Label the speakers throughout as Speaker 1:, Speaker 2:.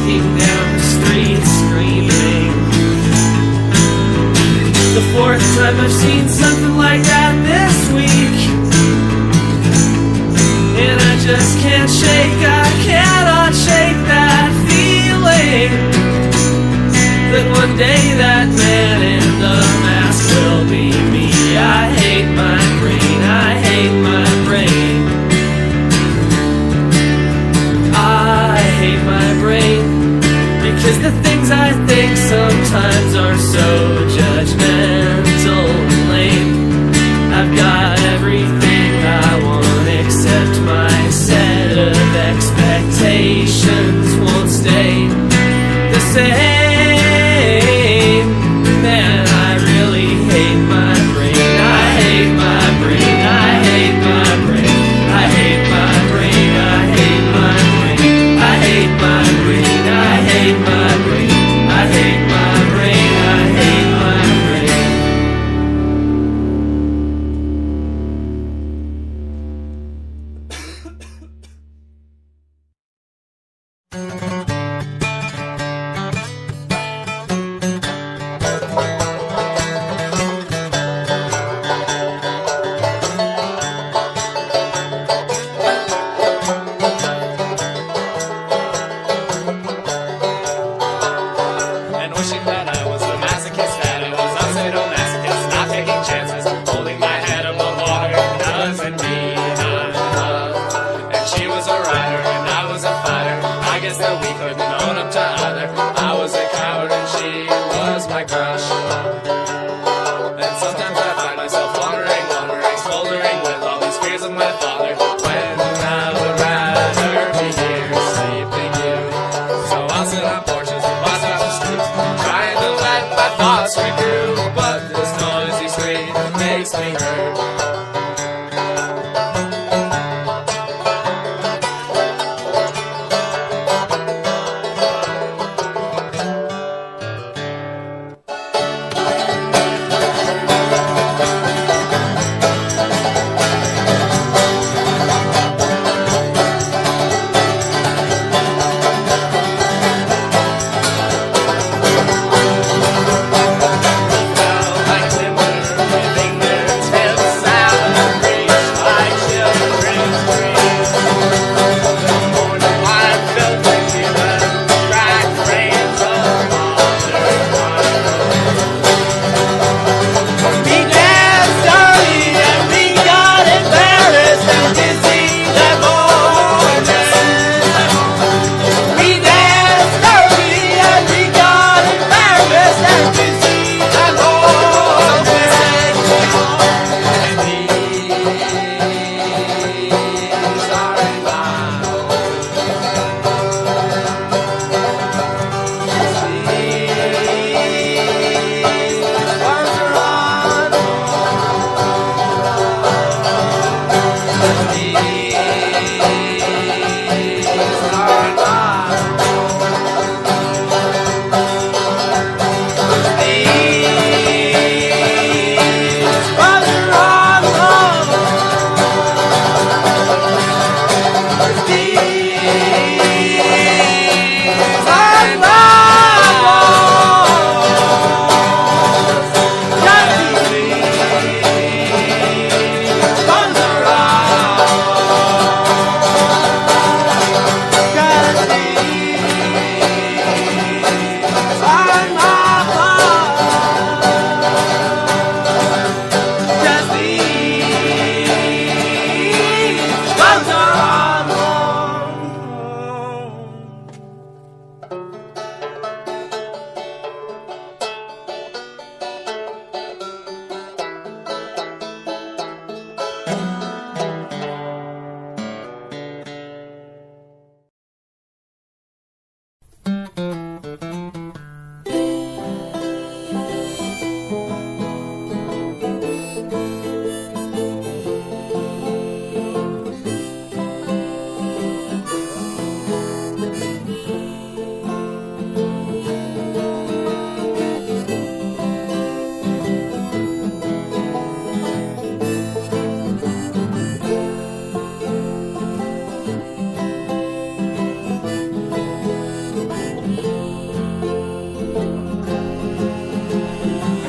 Speaker 1: walking down the street screaming. The fourth time I've seen something like that this week, and I just can't shake, I cannot shake that feeling that one day that man in the mask will be me. I hate my brain, I hate my brain. I hate my brain, because the things I think sometimes are so judgmental and lame. I've got everything I want except my set of expectations won't stay the same. Man,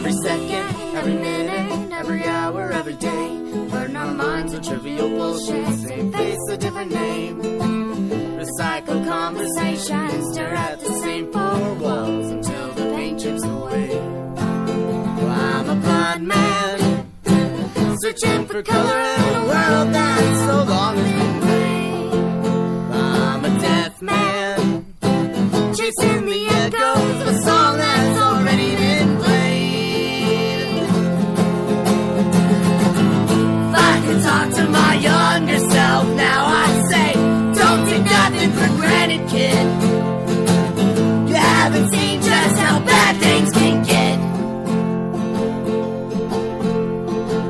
Speaker 1: every second, every minute, every hour, every day. Burden our minds with trivial bullshit, same face, a different name. Recycle conversations, stare at the same four walls until the paint chips away. Well, I'm a blind man, searching for color in a world that's so long been gray. I'm a deaf man, chasing the echoes of a song that's already been played. If I could talk to my younger self now, I'd say, don't take nothing for granted, kid. You haven't seen just how bad things can get.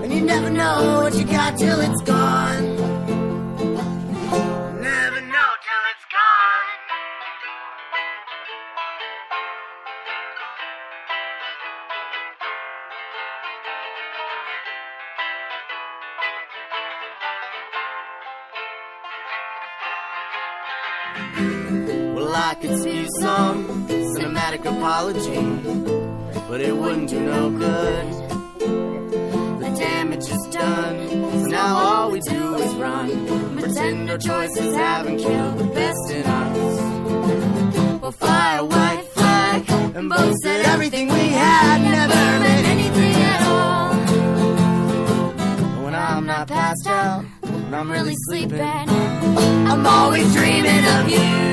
Speaker 1: And you never know what you got till it's gone. Never know till it's gone. Well, I could spew some cinematic apology, but it wouldn't do no good. The damage is done, so now all we do is run and pretend our choices haven't killed the best in us. We'll fly a white flag and boast that everything we had never meant anything at all. But when I'm not passed out, when I'm really sleeping, I'm always dreaming of you.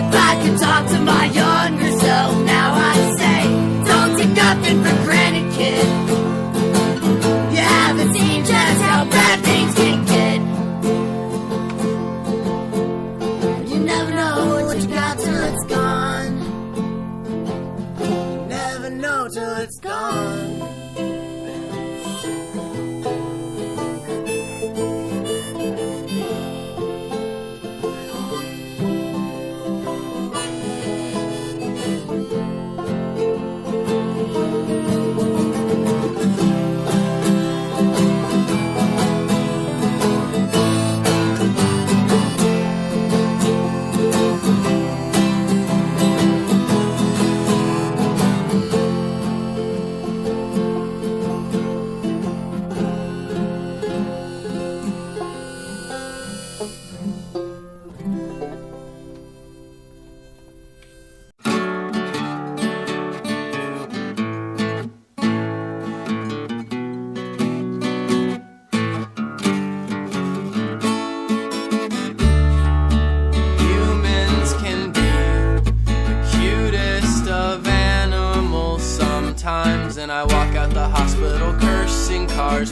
Speaker 1: If I could talk to my younger self now, I'd say, don't take nothing for granted, kid. You haven't seen just how bad things can get. You never know what you got till it's gone. You never know till it's gone.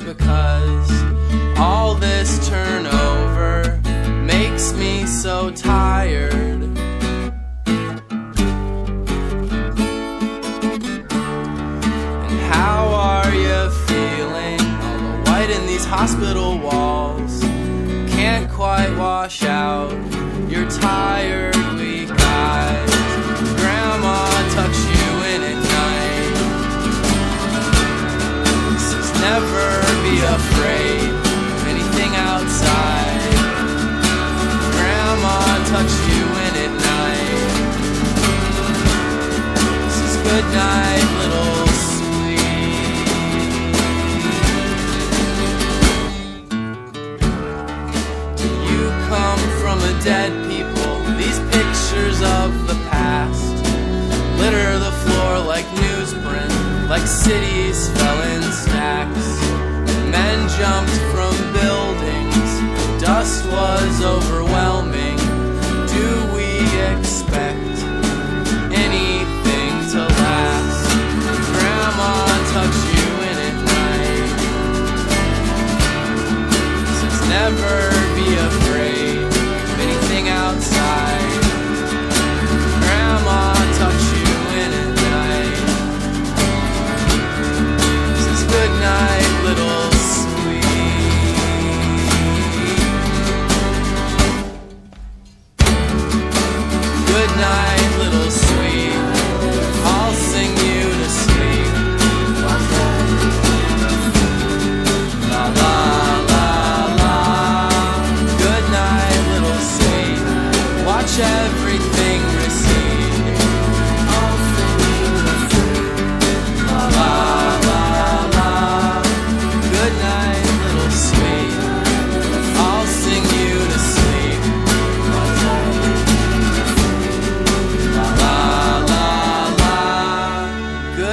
Speaker 1: Because all this turnover makes me so tired. And how are you feeling? All the white in these hospital walls can't quite wash out your tired, weak eyes. Grandma tucks you in at night. Says never be afraid of anything outside. Grandma tucks you in at night. Says good night, little sweet. You come from a dead people. These pictures of the past litter the floor like newsprint, like cities fell in stacks. Men jumped from buildings, dust was overwhelming. Do we expect anything to last? Grandma tucks you in at night. Says never be afraid of anything outside. Grandma tucks you in at night. Says good night, little sweet.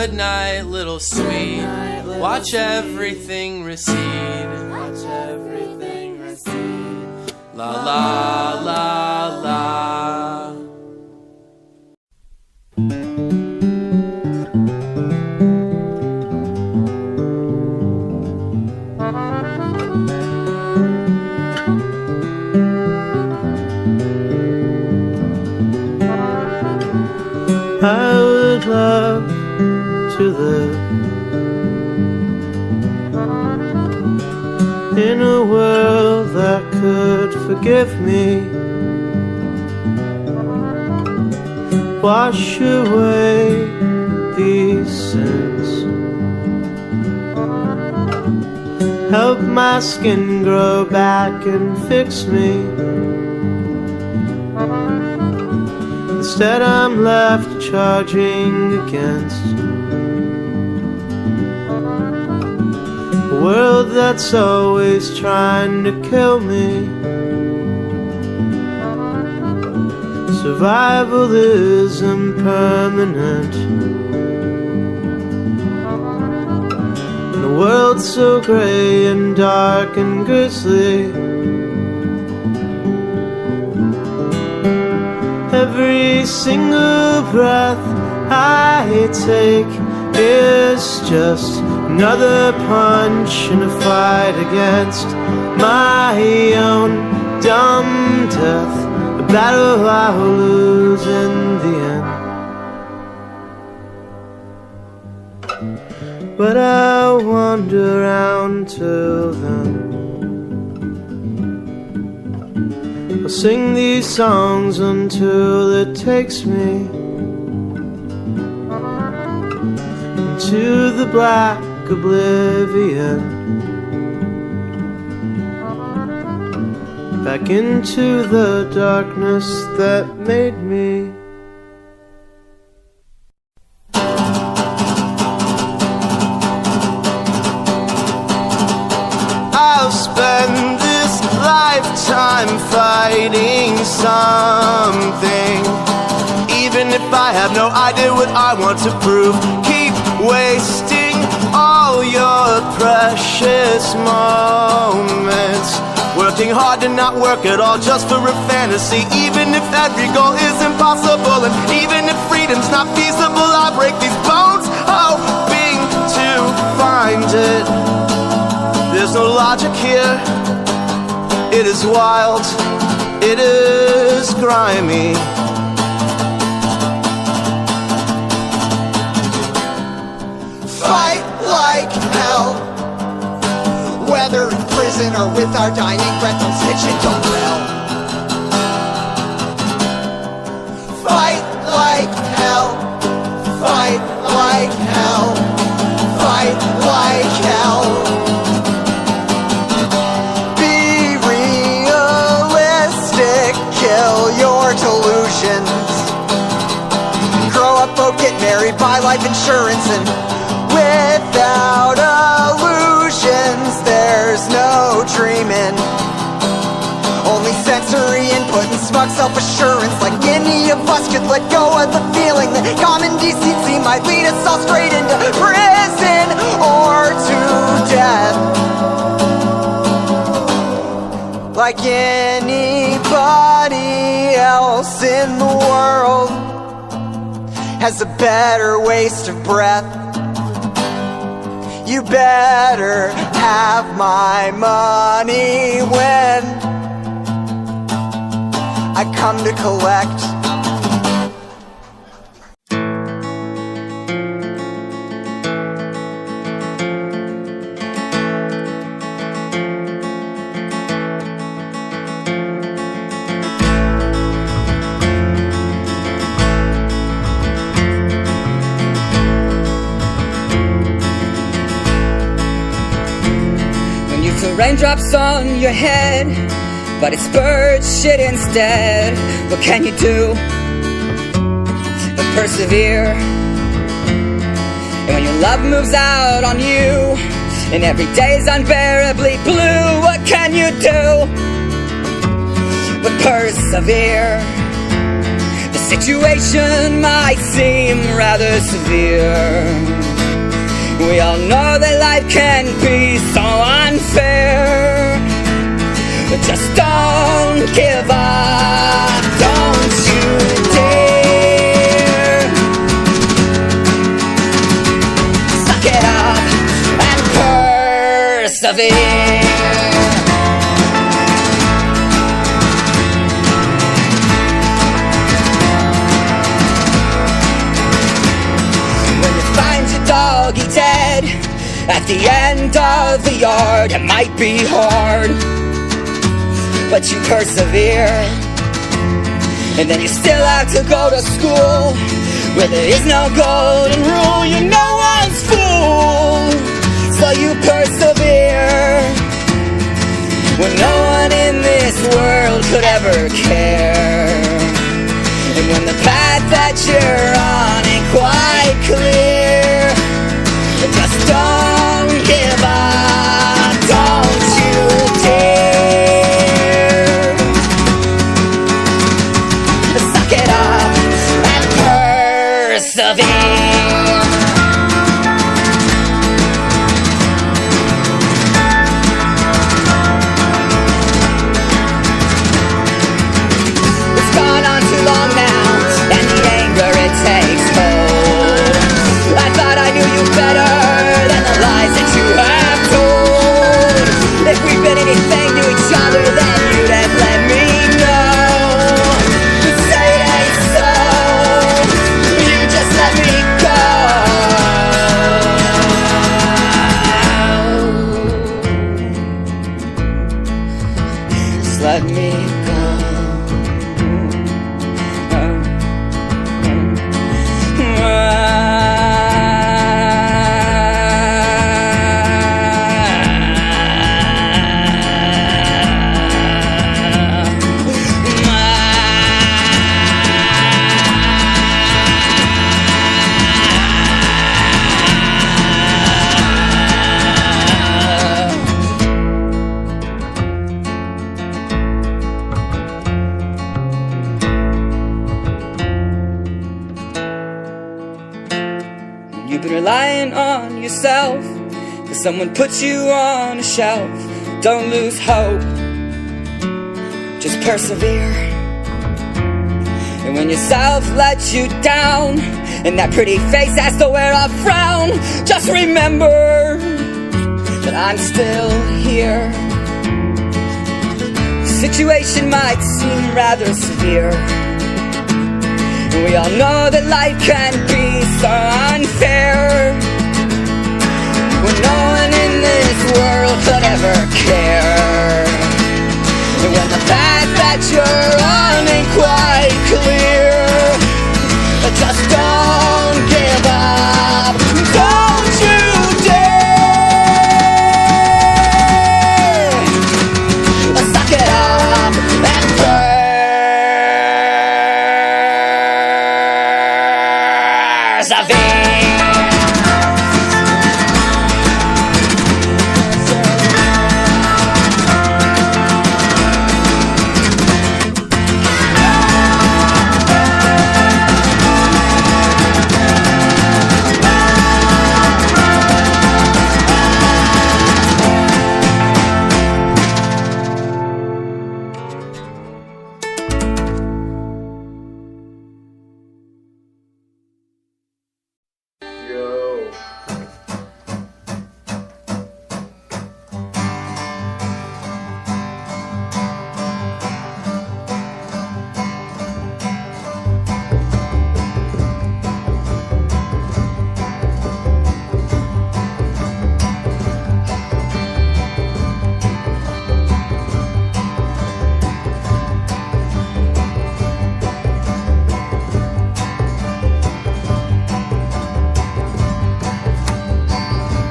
Speaker 1: good night, little sweet. Watch everything recede. Watch everything recede. La la la la.
Speaker 2: I would love to live in a world that could forgive me, wash away these sins, help my skin grow back and fix me. Instead I'm left charging against a world that's always trying to kill me. Survival is impermanent in a world so grey and dark and grisly. Every single breath I take is just another punch in a fight against my own dumb death, a battle I'll lose in the end. But I'll wander around till then. I'll sing these songs until it takes me into the black oblivion, back into the darkness that made me. I'll spend this lifetime fighting something, even if I have no idea what I want to prove. Keep wasting all your precious moments, working hard to not work at all just for a fantasy. Even if every goal is impossible, and even if freedom's not feasible, I break these bones hoping to find it. There's no logic here. It is wild, it is grimy.
Speaker 3: Fight like hell, whether in prison or with our dying breath, don't stitch and don't yell. Fight like hell, fight like hell, fight like hell. Be realistic, kill your delusions. Grow up, oh, get married, buy life insurance, and without illusions, there's no dreaming. Only sensory input and smug self-assurance. Like any of us could let go of the feeling that common decency might lead us all straight into prison or to death. Like anybody else in the world has a better waste of breath. You better have my money when I come to collect.
Speaker 4: Raindrops on your head, but it's bird shit instead. What can you do but persevere? And when your love moves out on you and every day's unbearably blue, what can you do but persevere? The situation might seem rather severe. We all know that life can be so unfair. But just don't give up, don't you dare. Suck it up and persevere. Doggy dead at the end of the yard. It might be hard, but you persevere. And then you still have to go to school where there is no golden rule. You're no one's fool, so you persevere when no one in this world could ever care. And when the path that you're on ain't quite clear, just don't give up, don't you dare. Suck it up and persevere. It's gone on too long now, and the anger it takes hold. I thought I knew you better than the lies that you have told. If we've been anything to each other, then you'd have let me know. But say it ain't so, you just let me go. Just let me go. You've been relying on yourself, cause someone put you on a shelf. Don't lose hope, just persevere. And when yourself lets you down, and that pretty face has to wear a frown, just remember that I'm still here. The situation might seem rather severe, and we all know that life can be so unfair, when no one in this world could ever care. And when the path that you're on ain't quite clear, just don't give up, don't you dare. Suck it up and persevere.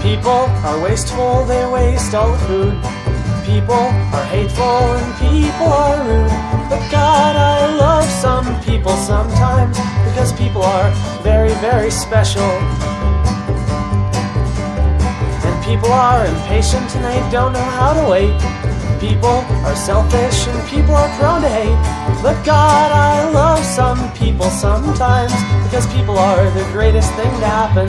Speaker 1: People are wasteful, they waste all the food. People are hateful and people are rude. But God, I love some people sometimes, because people are very, very special. And people are impatient and they don't know how to wait. People are selfish and people are prone to hate. But God, I love some people sometimes, because people are the greatest thing to happen.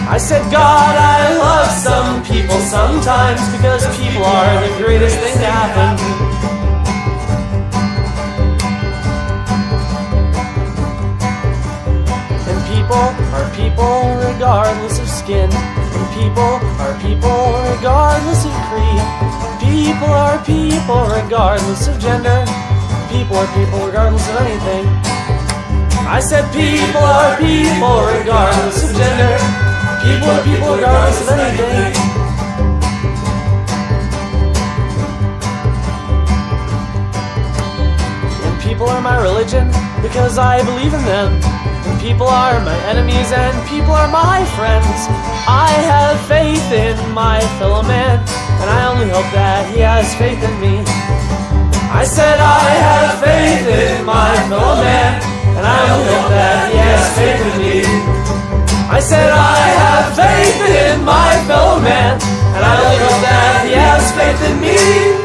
Speaker 1: I said, God, I love some people sometimes, because people are the greatest thing to happen. And people are people regardless of skin. And people are people regardless of creed. People are people regardless of gender. People are people regardless of anything. I said people are people regardless of gender. People are people regardless of anything. And people are my religion because I believe in them. And people are my enemies and people are my friends. I have faith in my fellow man, and I only hope that he has faith in me. I said I have faith in my fellow man, and I only hope that he has faith in me. I said I have faith in my fellow man, and I only hope that he has faith in me.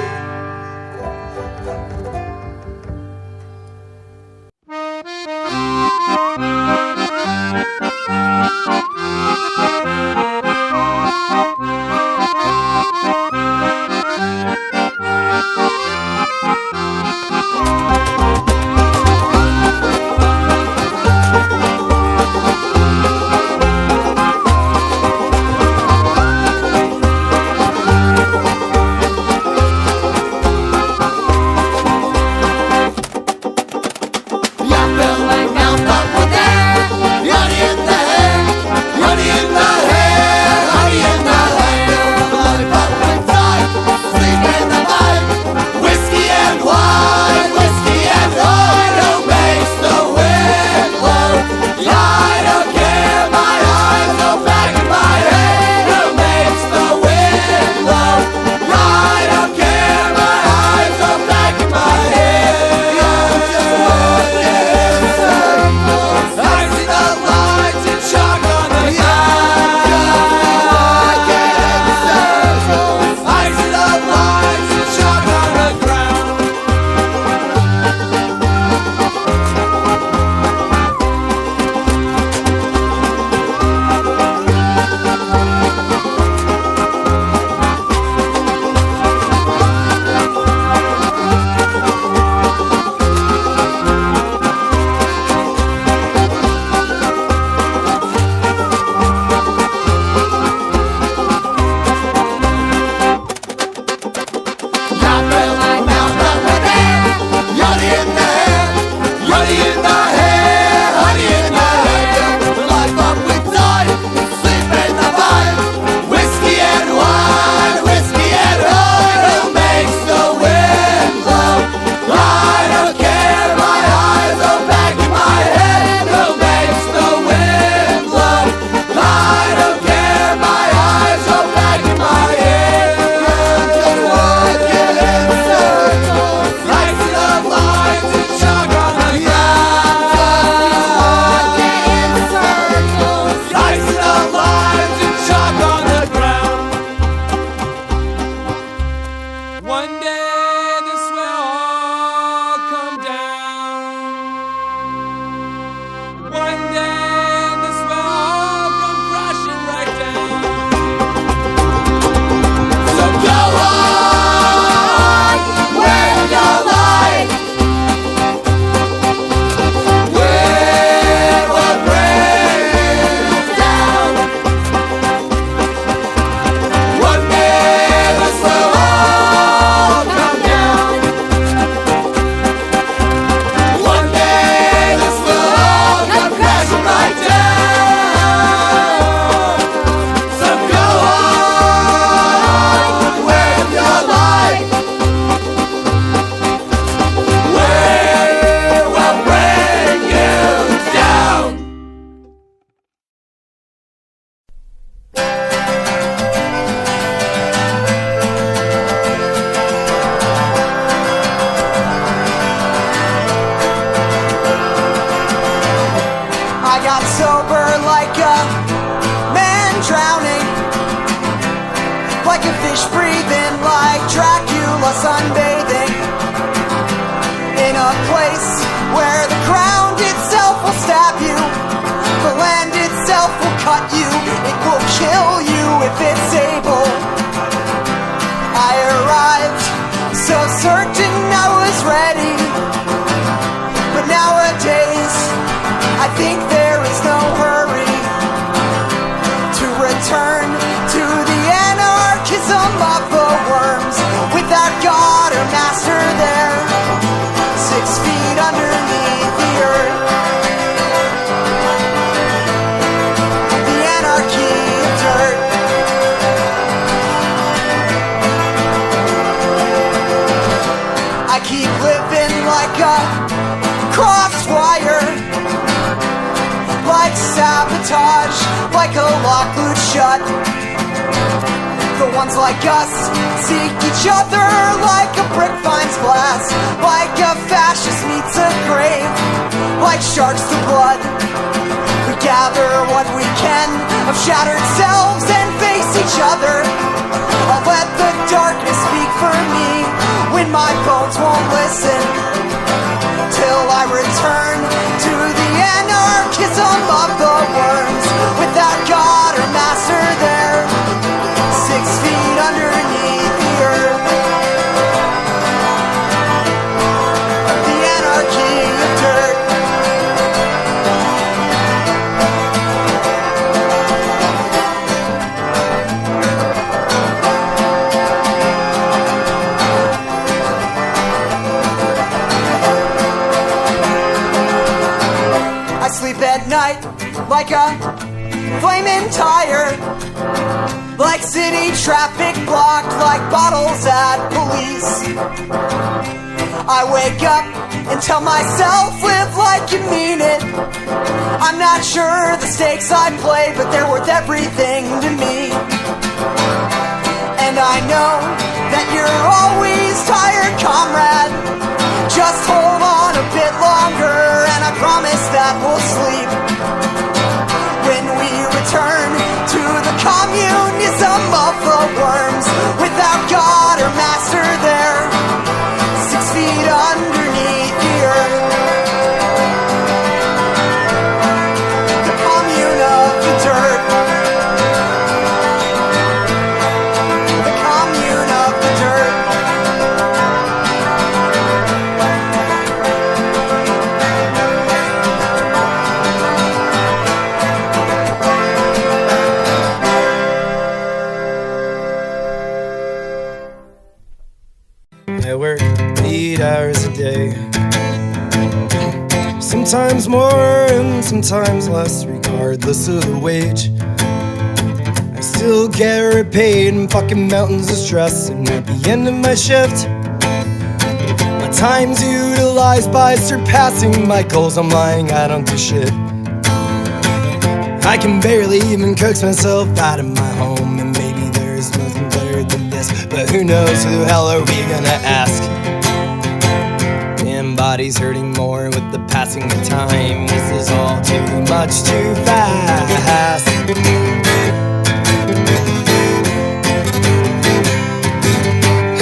Speaker 3: like a fish breathing like Dracula. sunbathing in a place where the ground itself will stab you, the land itself will cut you, it will kill you if it's able. I arrived so certain I was ready, but nowadays I think there is no hurry to return to the anarchism of the worms, without God or master there, 6 feet underneath the earth. The anarchy of dirt. I keep living like a crossed wire, like sabotage, like a lock loose shut. The ones like us seek each other like a brick finds glass, like a fascist meets a grave, like sharks to blood. We gather what we can of shattered selves and face each other. I'll let the darkness speak for me when my bones won't listen, till I return to the anarchism of the worms, without God or master there, 6 feet underneath the earth. The anarchy of dirt. I sleep at night like a flaming tire, like city traffic blocked, like bottles at police. I wake up and tell myself, live like you mean it. I'm not sure the stakes I play, but they're worth everything to me. And I know that you're always tired, comrade. Just hold on a bit longer, and I promise that we'll sleep when we return to the communism of the worms, without God or master there, 6 feet underneath the earth. The commune of the dirt. The commune of the dirt.
Speaker 5: I work 8 hours a day, sometimes more and sometimes less, regardless of the wage. I still get repaid in fucking mountains of stress, and at the end of my shift, my time's utilized by surpassing my goals. I'm lying, I don't do shit. I can barely even coax myself out of my home, and maybe there's nothing better than this, but who knows, who the hell are we gonna ask? Damn, body's hurting more with the passing of time. This is all too much, too fast.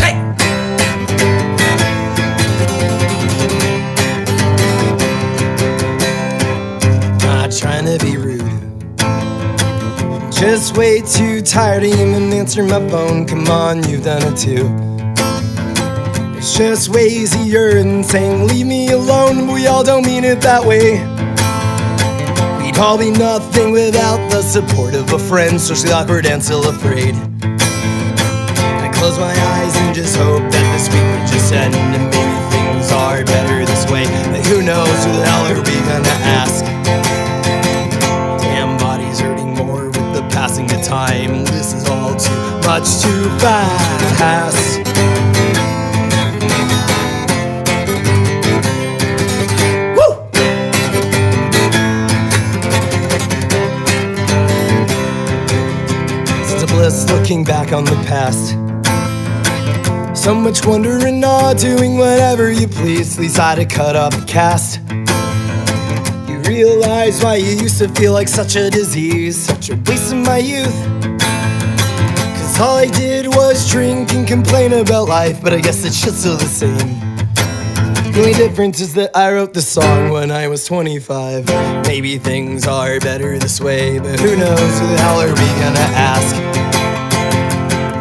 Speaker 5: Hey! Not trying to be rude, just way too tired to even answer my phone. Come on, you've done it too. It's just way easier than saying leave me alone, but we all don't mean it that way. We'd all be nothing without the support of a friend, socially awkward and still afraid. I close my eyes and just hope that this week would just end, and maybe things are better this way. But who knows, who the hell are we gonna ask? Damn, body's hurting more with the passing of time. This is all too much, too fast. Looking back on the past, so much wonder and awe, doing whatever you please. At least I had to cut up a cast. You realize why you used to feel like such a disease, such a waste of my youth. Cause 'Cause all I did was drink and complain about life, but I guess it's just still the same. The only difference is that I wrote the song when I was 25. Maybe things are better this way, but who knows, who the hell are we gonna ask?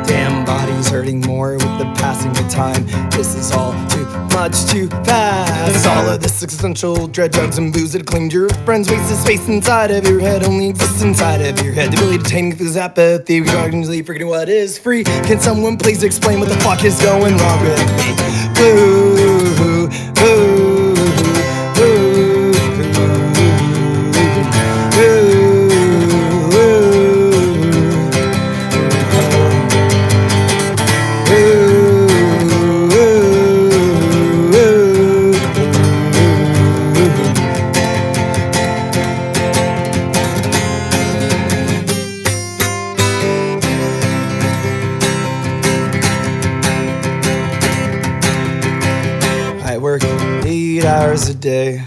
Speaker 5: Damn, body's hurting more with the passing of time. This is all too much too fast. All of this existential dread, drugs and booze that claimed your friends. Wasted space inside of your head, only exists inside of your head. The ability to tame this apathy, we are usually forgetting what is free. Can someone please explain what the fuck is going wrong with me? Ooh, ooh, ooh, ooh, I work 8 hours a day,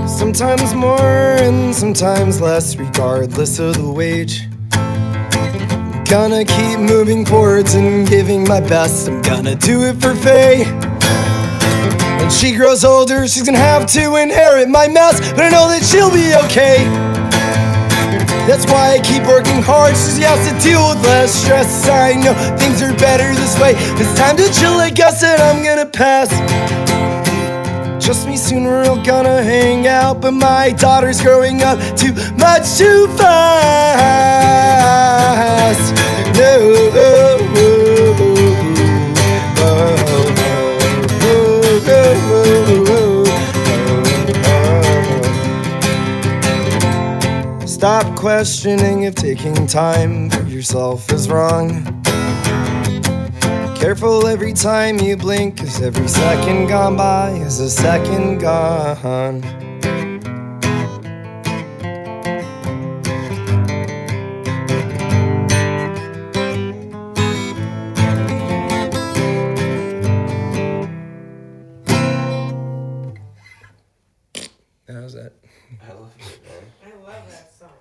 Speaker 5: sometimes more and sometimes less, regardless of the wage. I'm gonna keep moving forwards and giving my best. I'm gonna do it for Faye. When she grows older, she's gonna have to inherit my mess, but I know that she'll be okay. That's why I keep working hard, so she has to deal with less stress. I know things are better this way. It's time to chill, I guess that I'm gonna pass. Just me, soon we're all gonna hang out, but my daughter's growing up too much too fast. No. Stop questioning if taking time for yourself is wrong. Careful every time you blink, 'cause every second gone by is a second gone. How's that?
Speaker 6: I love it, man.
Speaker 7: I love that song.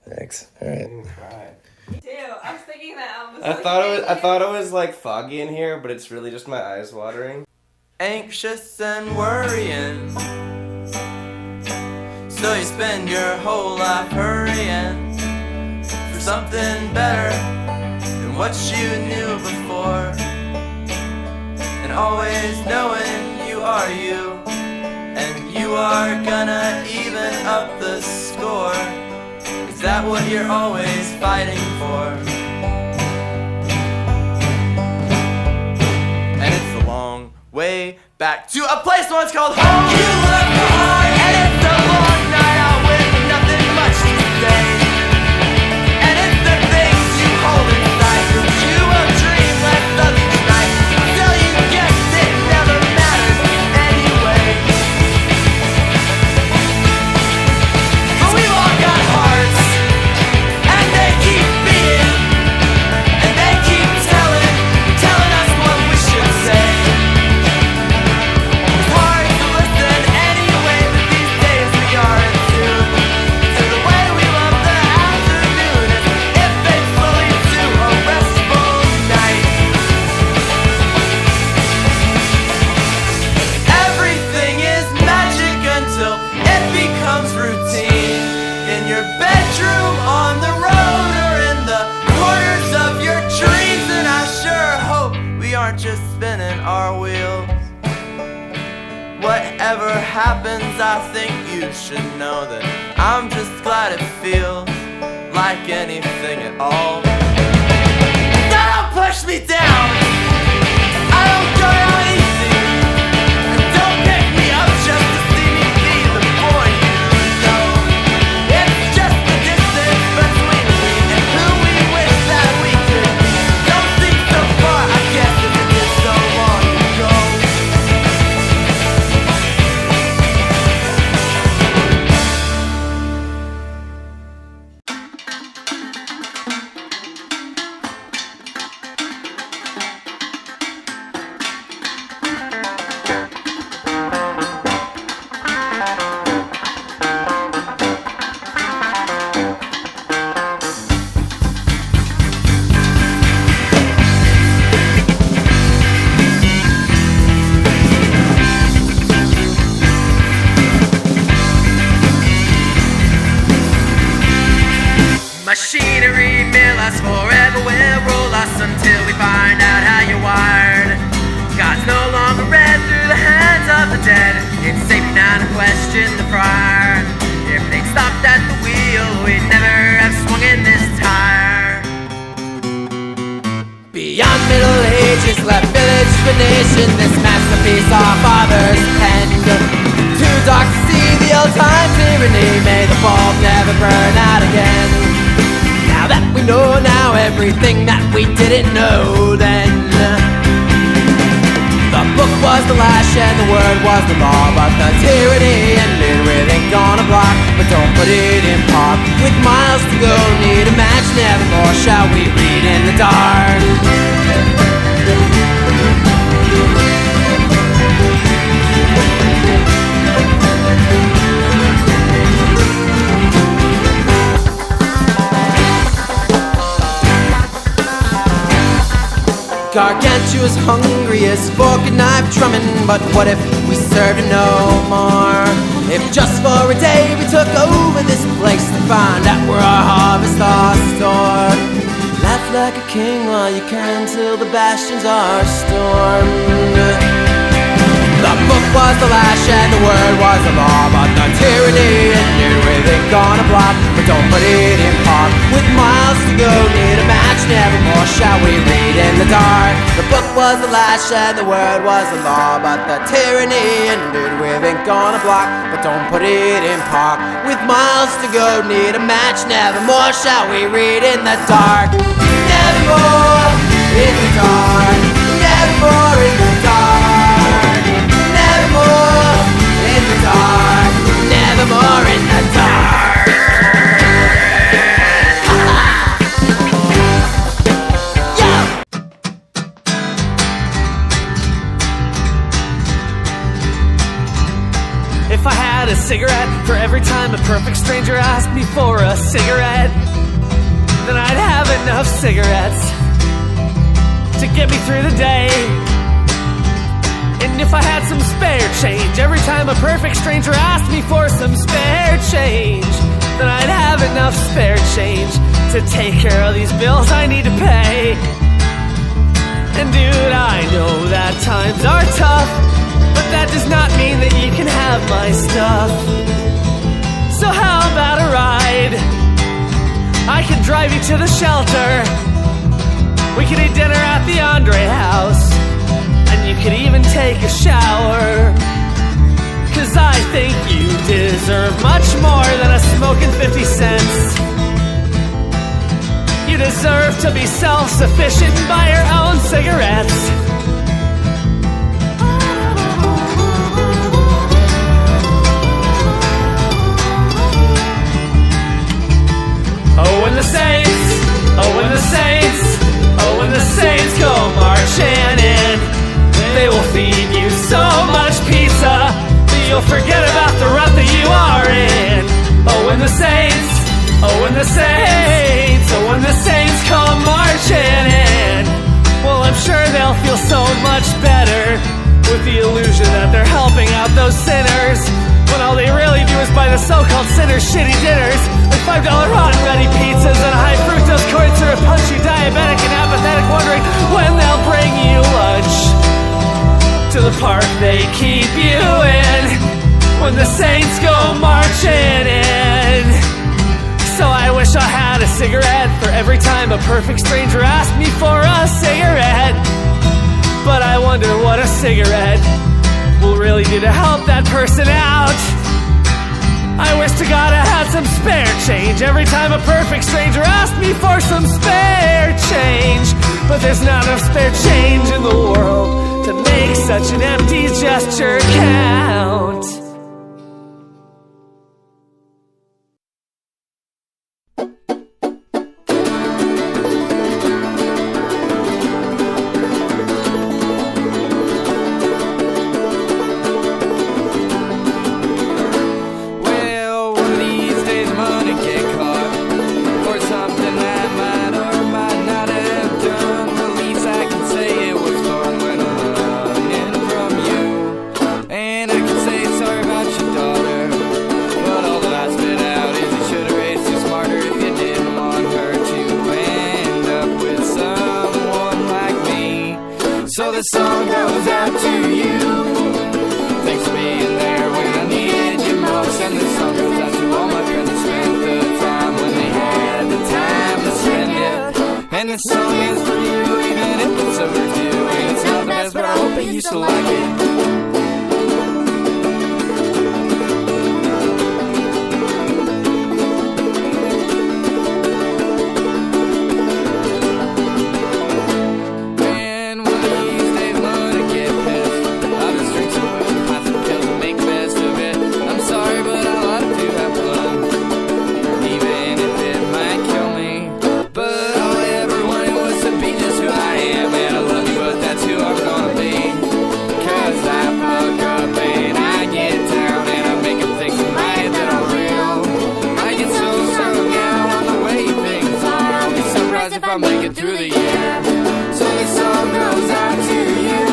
Speaker 5: Thanks. All right.
Speaker 7: Too. I was thinking that.
Speaker 6: I thought it was like foggy in here, but it's really just my eyes watering. Anxious and worrying, so you spend your whole life hurrying for something better than what you knew before, and always knowing you are you, and you are gonna even up the score. Is that what you're always fighting for? And it's a long way back to a place once called home. You left behind, and it's a long night out with nothing much to say. And it's the things you hold inside that you will dream less of each night, till you guess it never matters anyway. But we've all got hearts, and they keep beating, and they keep telling us what we should say. It's hard to listen anyway, but these days we are in tune to the way we love the afternoon, as if they flow into a restful night. Everything is magic until it becomes routine. In your bedroom, on the road, or in the corners of your dreams. And I sure hope we aren't just spinning our wheels. Whatever happens, I think you should know that I'm just glad it feels like anything at all. Don't push me down, I don't go down easy, and don't pick me up just to see me be the boy you know. It's just the distance between we and who we wish that we could be. Don't think so far, I guess, if it did so long ago. Machinery mill us forever, will roll us until we find out how you're wired. God's no longer read through the hands of the dead. It's safe now to question the friar. If they'd stopped at the wheel, we'd never have swung in this tire. Beyond Middle Ages, left village for nation, this masterpiece our fathers penned. Too dark to see the old time tyranny, may the bulb never burn out again. Now that we know now everything that we didn't know then. The book was the lash and the word was the law, but the tyranny ended with ink on a block. But don't put it in park. With miles to go, need a match nevermore. Shall we read in the dark? Gargantua's hungry as fork and knife drumming, but what if we served him no more? If just for a day we took over this place to find out where our harvest are stored. Laugh like a king while you can till the bastions are stormed. The book was the lash and the word was the law, but the tyranny ended with ink on a block. But don't put it in park. With miles to go, need a match nevermore. Shall we read in the dark? The book was the lash and the word was the law, but the tyranny ended with ink on a block. But don't put it in park. With miles to go, need a match nevermore. Shall we read in the dark? Nevermore in the dark. Nevermore in the dark. Nevermore in the dark. Nevermore in the dark. Yo!
Speaker 1: If I had a cigarette for every time a perfect stranger asked me for a cigarette, then I'd have enough cigarettes to get me through the day. And if I had some spare change every time a perfect stranger asked me for some spare change, then I'd have enough spare change to take care of these bills I need to pay. And dude, I know that times are tough, but that does not mean that you can have my stuff. So how about a ride? I can drive you to the shelter. We can eat dinner at the Andre house. You could even take a shower. 'Cause I think you deserve much more than a smoking 50 cents. You deserve to be self-sufficient and buy your own cigarettes. Oh, when the saints, oh, when the saints, oh, when the saints go marching in, they will feed you so much pizza that you'll forget about the rut that you are in. Oh, when the saints, oh, when the saints, oh, when the saints come marching in, well, I'm sure they'll feel so much better with the illusion that they're helping out those sinners, when all they really do is buy the so-called sinners shitty dinners, like $5 rotten ready pizzas and high fructose corn syrup, punchy, diabetic, and apathetic, wondering when they'll bring you lunch to the park they keep you in, when the saints go marching in. So I wish I had a cigarette for every time a perfect stranger asked me for a cigarette. But I wonder what a cigarette will really do to help that person out. I wish to God I had some spare change every time a perfect stranger asked me for some spare change. But there's not enough spare change in the world to make such an empty gesture count.
Speaker 6: Well, one of these days I'm gonna get caught for something that I might or might not have done. At least I can say it was fun when I'm running from you. And I can say sorry
Speaker 1: this song goes out to you. Thanks for being there when I needed you most. And this song goes out to all my friends who spent the time when they had the time to spend it. And this song is for you, even if it's overdue. And it's not the best, but I hope that you still like it. I'll make it through the year. So this song goes out to you.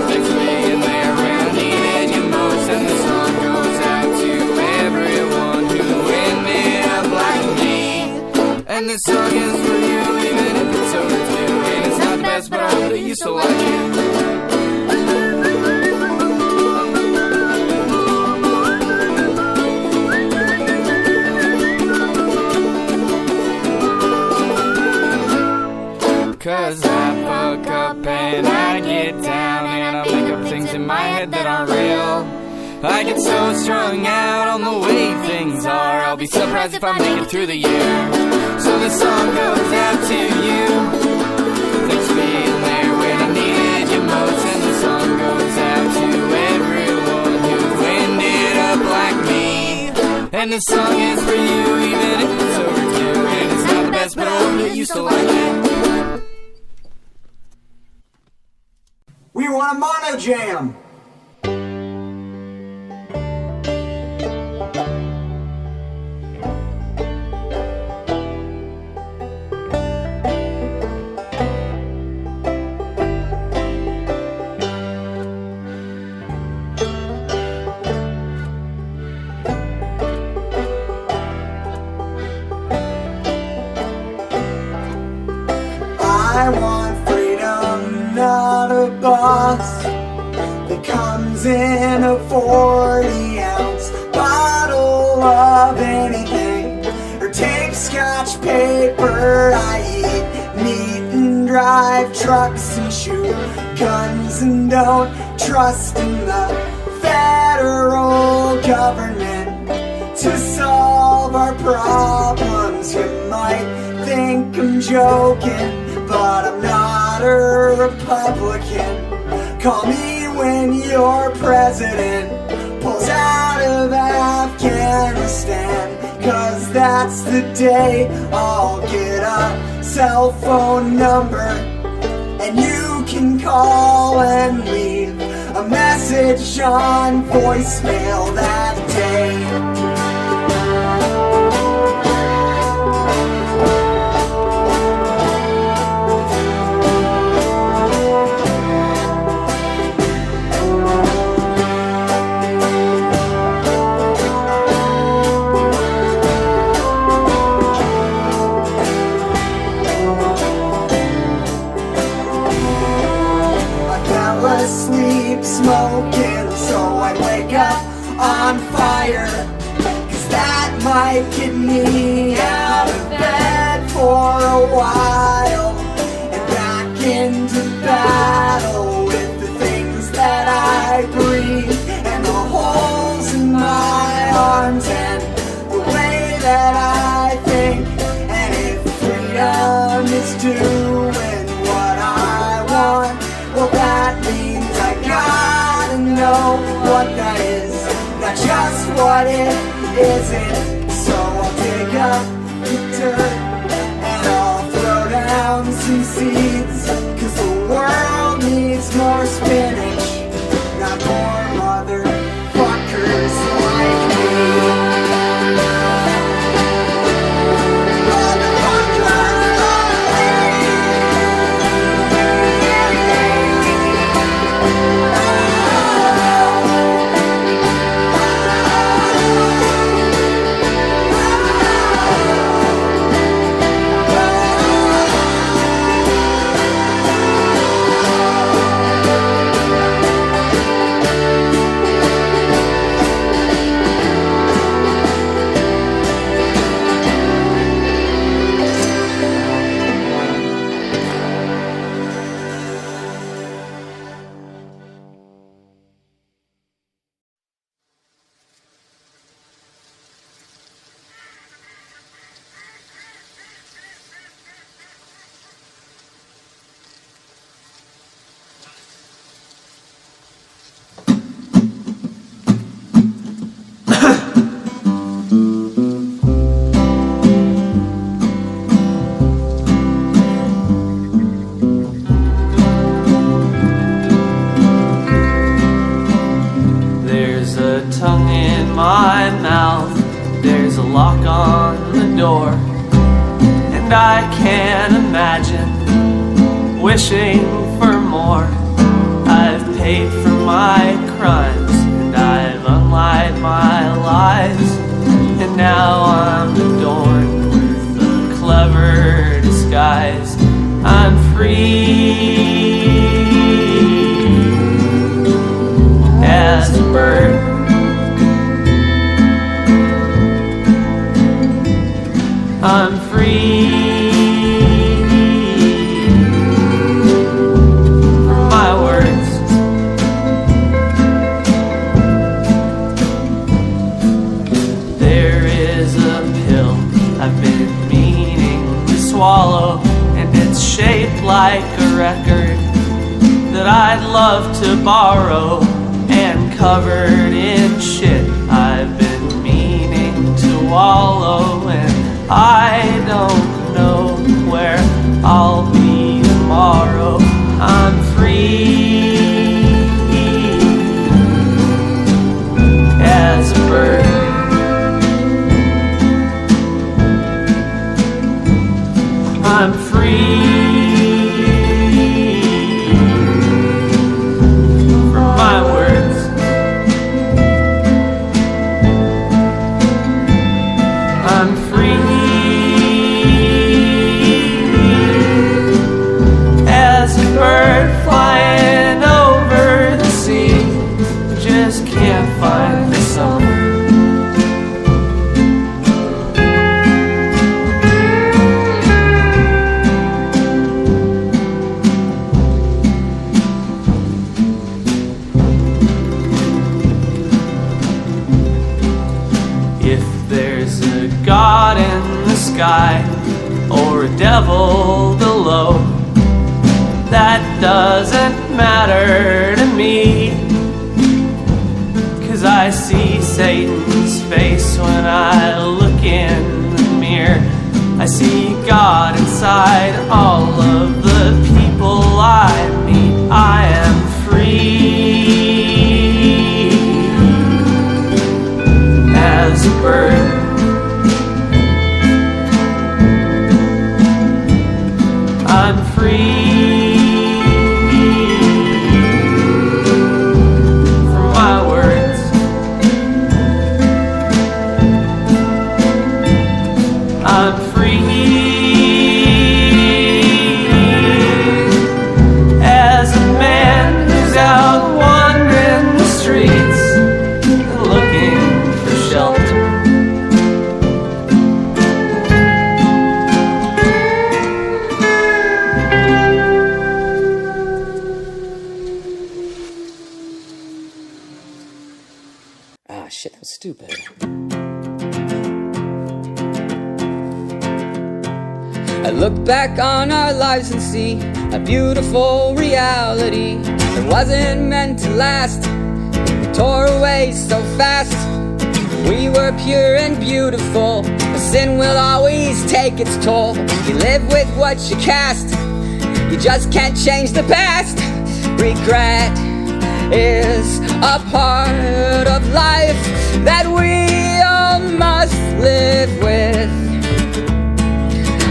Speaker 1: Thanks for being there when I needed you most. And this song goes out to everyone who ended up like me. And this song is for you, even if it's overdue. And it's not the best, but I hope that you still like it. Cause I fuck up and I get down and I make up things in my head that aren't real. I get so strung out on the way things are. I'll be surprised if I make it through the year. So this song goes out to you. Thanks for being there when I needed you most. And the song goes out to everyone who ended up like me. And this song is for you, even if it's overdue. And it's not the best, but I hope that you still like it.
Speaker 3: We want a mono jam! I want freedom, not a boss that comes in a 40-ounce bottle of anything, or tape, scotch, paper. I eat meat and drive trucks and shoot guns and don't trust in the federal government to solve our problems. You might think I'm joking, but I'm not a Republican. Call me when your president pulls out of Afghanistan, cause that's the day I'll get a cell phone number and you can call and leave a message on voicemail that day. Sleep smoking, so I wake up on fire, cause that might get me out of bed for a while and back into battle with the things that I breathe and the holes in my arms and the way that I think. And if freedom is doing what I want, well, that means I gotta know what that is, not just what it isn't. So I'll dig up the dirt and I'll throw down some seeds, cause the world needs more spinach, not more motherfuckers like me.
Speaker 1: door, and I can't imagine wishing for more. I've paid for my crimes, and I've unlied my lies, and now I'm adorned with a clever disguise. I'm free as a bird. I'm free from my words. There is a pill I've been meaning to swallow, and it's shaped like a record that I'd love to borrow, and covered in shit I've been meaning to wallow, and I don't know where I'll be tomorrow. I'm free as a bird. I'm free from my words. I'm free as a bird flying over the sea. Just can't find the summer. God in the sky, or a devil below, that doesn't matter to me, 'cause I see Satan's face when I look in the mirror. I see God inside all of the people I meet. I am free as a bird. I'm free from my words. I'm free as a man who's out wandering the streets and looking for shelter.
Speaker 4: Shit, that was stupid. I look back on our lives and see a beautiful reality that wasn't meant to last. It tore away so fast. We were pure and beautiful, but sin will always take its toll. You live with what you cast. You just can't change the past. Regret is a part of life that we all must live with.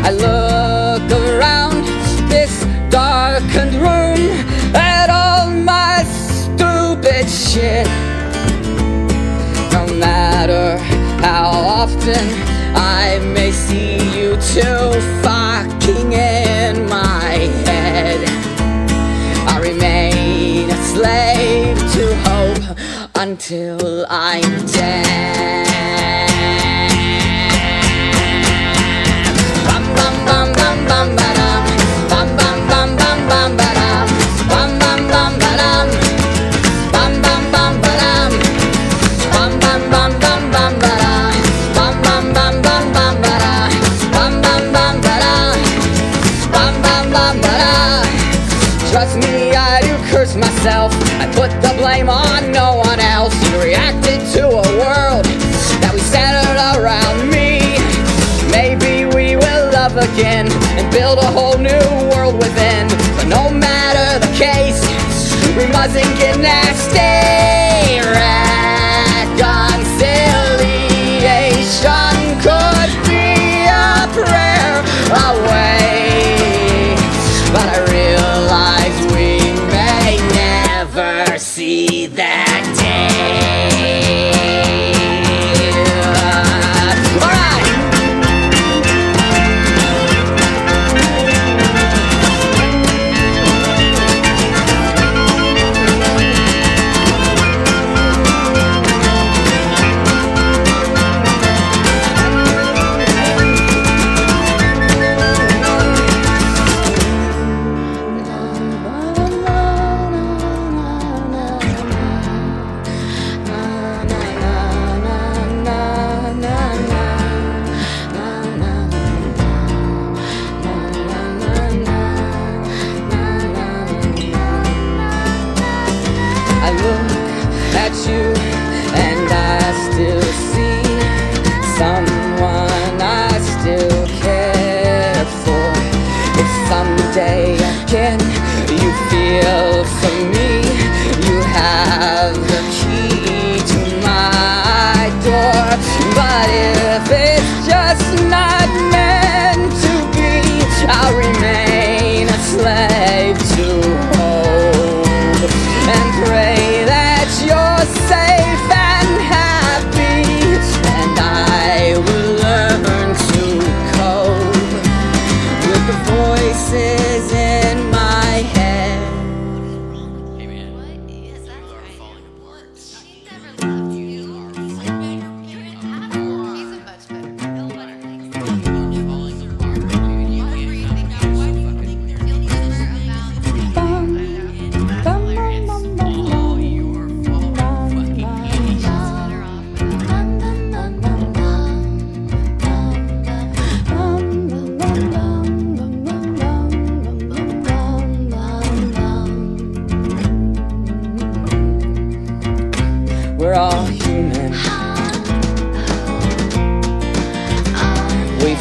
Speaker 4: I look around this darkened room at all my stupid shit. No matter how often I may see you too fucking in my head, I remain a slave to hope until I'm dead. Bum bum bum bum bum ba-dum. Bum bum bum bum bum ba-dum. Bum bum bum ba-dum. Bum bum bum ba-dum. Bum bum bum bum bum ba-dum. Bum bum bum bum bum ba-dum. Bum bum bum ba-dum. Bum bum bum ba-dum. Trust me, I do curse myself. I put the blame on no one else. You reacted to a world that we centered around me. Maybe we will love again and build a whole new world within. But no matter the case, we mustn't get nasty. Reconciliation could be a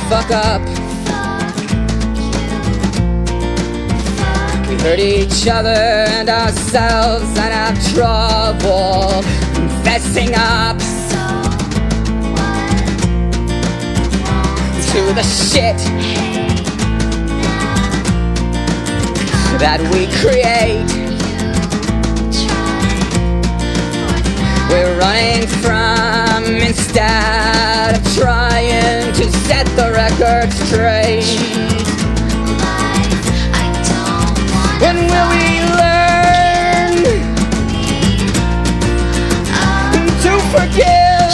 Speaker 4: fuck up. We hurt each other and ourselves and have trouble confessing up to the shit that we create. We're running from instead of trying to set the record straight. When will we learn to forgive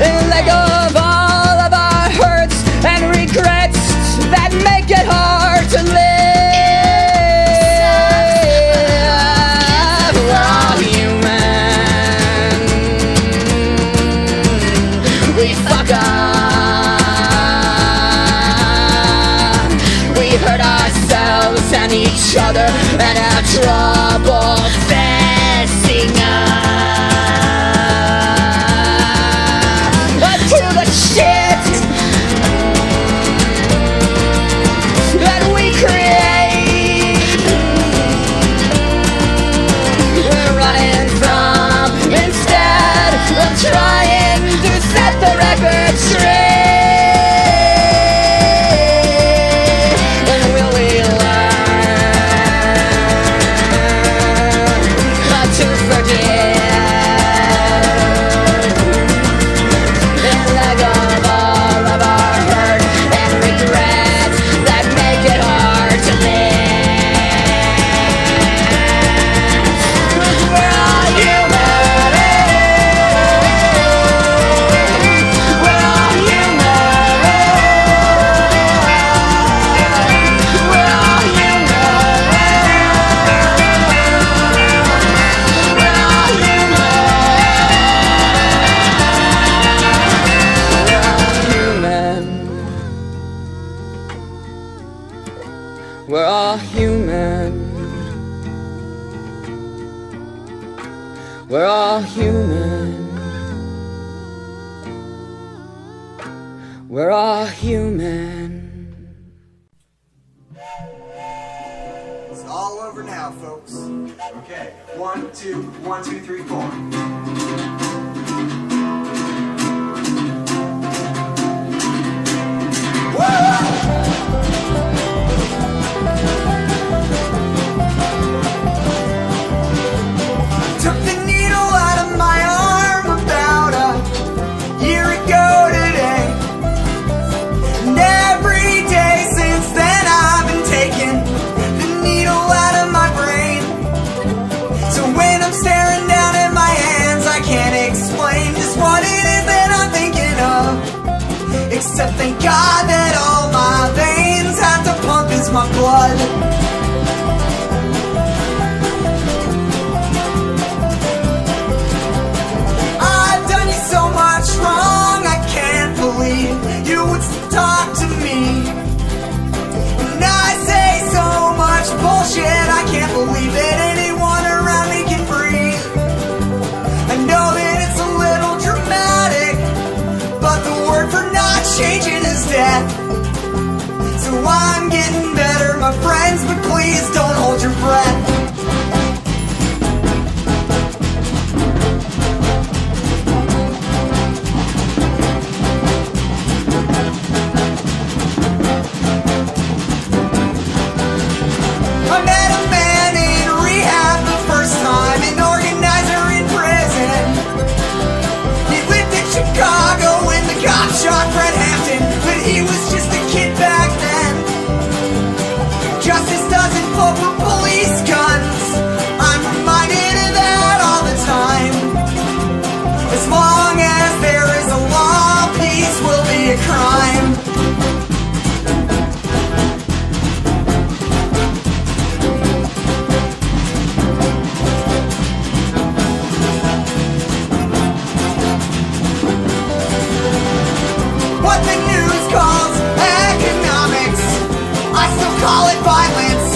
Speaker 4: and let go of all of our hurts and regrets that make it hard to live? We're all human. We fuck up. We hurt ourselves and each other and have trouble fessing up to the shit that we create. We're running from instead of trying to set the record straight. When will we learn to forgive and let go of all of our hurt and regrets that make it hard to live? We're all human. We're all human. We're all human. We're all human. We're all human. We're all human. We're all human.
Speaker 3: It's all over now, folks. Okay, 1, 2, 1, 2, 3, 4. Took the needle out of my arm about a year ago today. And every day since then I've been taking the needle out of my brain. So when I'm staring down at my hands, I can't explain just what it is that I'm thinking of. Except thank God that all my veins have to pump is my blood. I've done you so much wrong, I can't believe you would still talk to me. And I say so much bullshit, I can't believe that anyone around me can breathe. I know that it's a little dramatic, but the word for not changing is death. So I'm getting better, my friends, but please don't hold your breath. I met a man in rehab the first time, an organizer in prison. He lived in Chicago when the cops shot Fred Hampton, but he was just a kid back then. Justice doesn't vote for police guns. I'm reminded of that all the time. As long as there is a law, peace will be a crime. What the news calls economics, I still call it violence.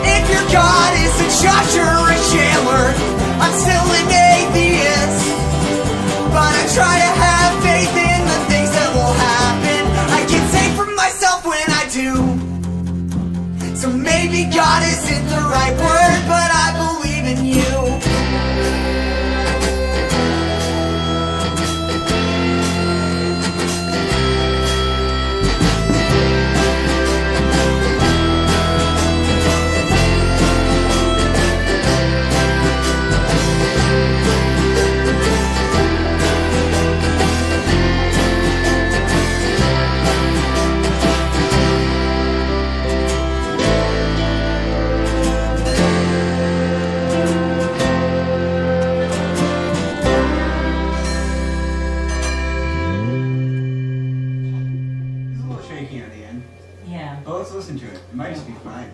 Speaker 3: If your God is a judge or a jailer, I'm still an atheist. But try to have faith in the things that will happen. I get safe from myself when I do. So maybe God isn't the right word, but I believe in you.
Speaker 8: Shaky at the end.
Speaker 9: Yeah.
Speaker 8: But let's listen to it. It might just be fine.